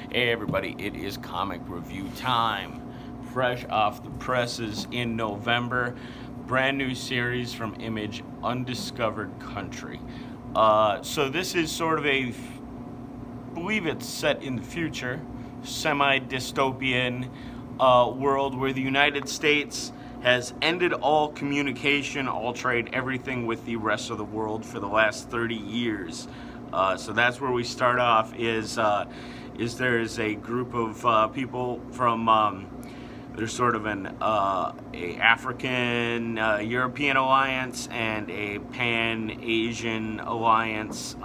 Hey everybody, it is comic review time. Fresh off the presses in November. Brand new series from Image, Undiscovered Country. So this is sort of I believe it's set in the future, semi-dystopian world where the United States has ended all communication, all trade, everything with the rest of the world for the last 30 years. So that's where we start off. There's a group of people from there's sort of a African European alliance and a Pan Asian alliance.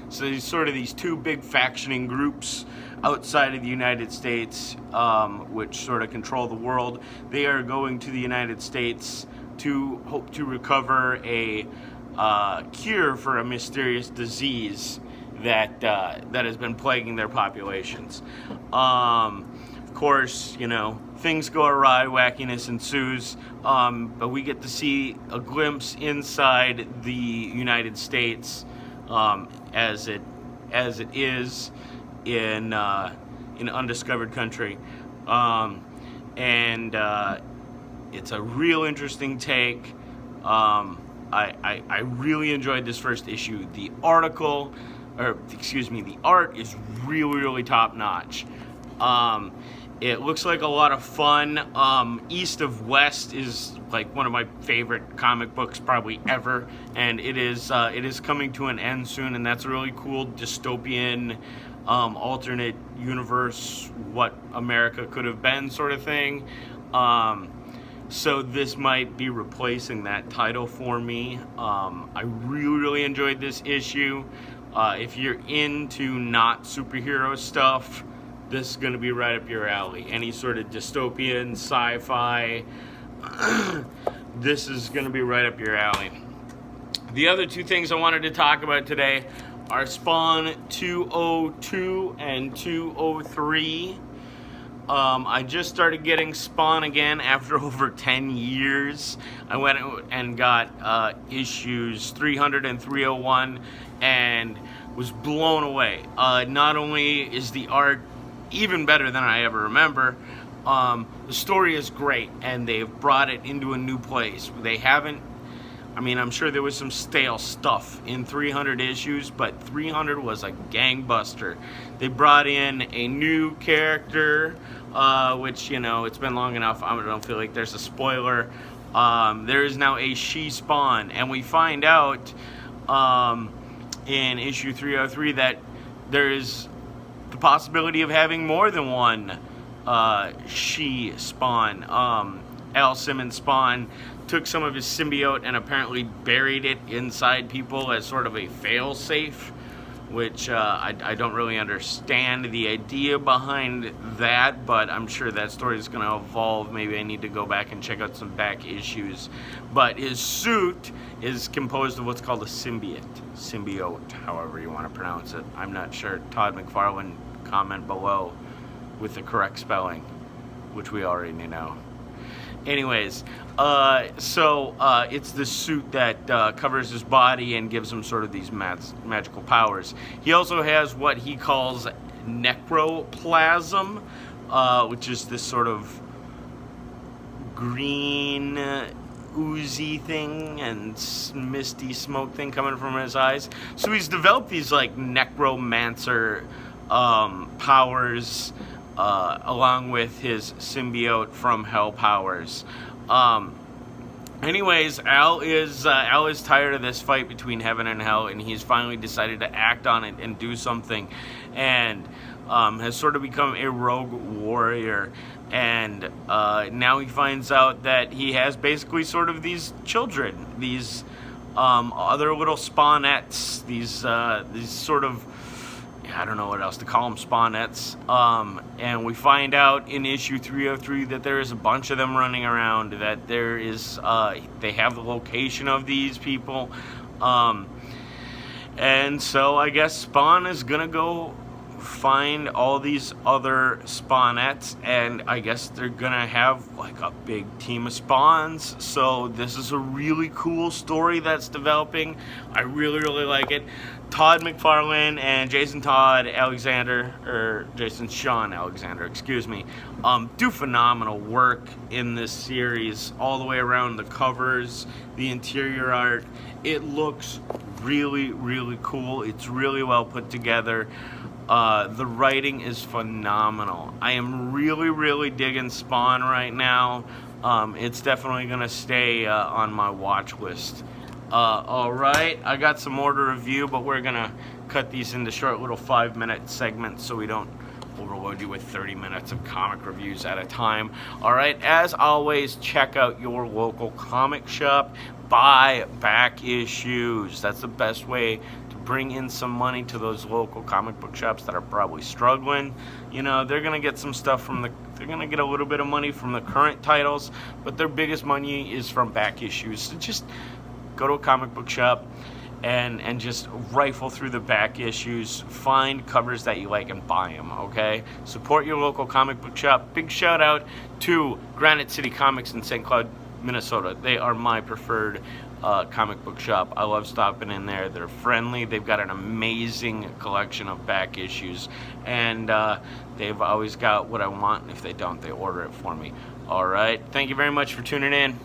So there's sort of these two big factioning groups outside of the United States, which sort of control the world. They are going to the United States to hope to recover a cure for a mysterious disease that has been plaguing their populations. Of course, things go awry, wackiness ensues, but we get to see a glimpse inside the United States as it is in Undiscovered Country, and it's a real interesting take. I really enjoyed this first issue. The art is really top notch. It looks like a lot of fun. East of West is like one of my favorite comic books probably ever, and it is coming to an end soon, and that's a really cool dystopian alternate universe, what America could have been sort of thing. So this might be replacing that title for me. I really enjoyed this issue. If you're into not superhero stuff, this is going to be right up your alley. Any sort of dystopian, sci-fi, this is going to be right up your alley. The other two things I wanted to talk about today are Spawn 202 and 203. I just started getting Spawn again after over 10 years. I went and got issues 300 and 301 and was blown away. Not only is the art even better than I ever remember, the story is great, and they've brought it into a new place. I'm sure there was some stale stuff in 300 issues, but 300 was a gangbuster. They brought in a new character, which, it's been long enough, I don't feel like there's a spoiler. There is now a she-Spawn, and we find out in issue 303 that there is the possibility of having more than one she-Spawn. Al Simmons' Spawn took some of his symbiote and apparently buried it inside people as sort of a fail-safe, which I don't really understand the idea behind that, but I'm sure that story is going to evolve. Maybe I need to go back and check out some back issues. But his suit is composed of what's called a symbiote, however you want to pronounce it. I'm not sure. Todd, McFarlane, comment below with the correct spelling, which we already know. Anyways, so it's the suit that covers his body and gives him sort of these magical powers. He also has what he calls necroplasm, which is this sort of green oozy thing and misty smoke thing coming from his eyes. So he's developed these like necromancer powers, along with his symbiote from Hell powers. Anyways, Al is tired of this fight between heaven and hell, and he's finally decided to act on it and do something, and has sort of become a rogue warrior. And now he finds out that he has basically sort of these children, these other little spawnettes, these sort of, I don't know what else to call them, spawnettes. And we find out in issue 303 that there is a bunch of them running around, that there is, they have the location of these people. And so I guess Spawn is gonna go find all these other Spawnettes, and I guess they're gonna have like a big team of Spawns. So this is a really cool story that's developing. I really like it. Todd McFarlane and Jason Sean Alexander, excuse me, do phenomenal work in this series all the way around. The covers, the interior art, it looks really cool. It's really well put together. The writing is phenomenal. I am really digging Spawn right now. It's definitely gonna stay on my watch list. Alright, I got some more to review, but we're gonna cut these into short little 5-minute segments so we don't overload you with 30 minutes of comic reviews at a time. Alright, as always, check out your local comic shop. Buy back issues. That's the best way to bring in some money to those local comic book shops that are probably struggling. You know, they're gonna get some stuff they're gonna get a little bit of money from the current titles, but their biggest money is from back issues. So just go to a comic book shop and just rifle through the back issues, find covers that you like and buy them, okay? Support your local comic book shop. Big shout out to Granite City Comics in St. Cloud, Minnesota. They are my preferred comic book shop. I love stopping in there. They're friendly. They've got an amazing collection of back issues, and they've always got what I want, and if they don't, they order it for me. All right, thank you very much for tuning in.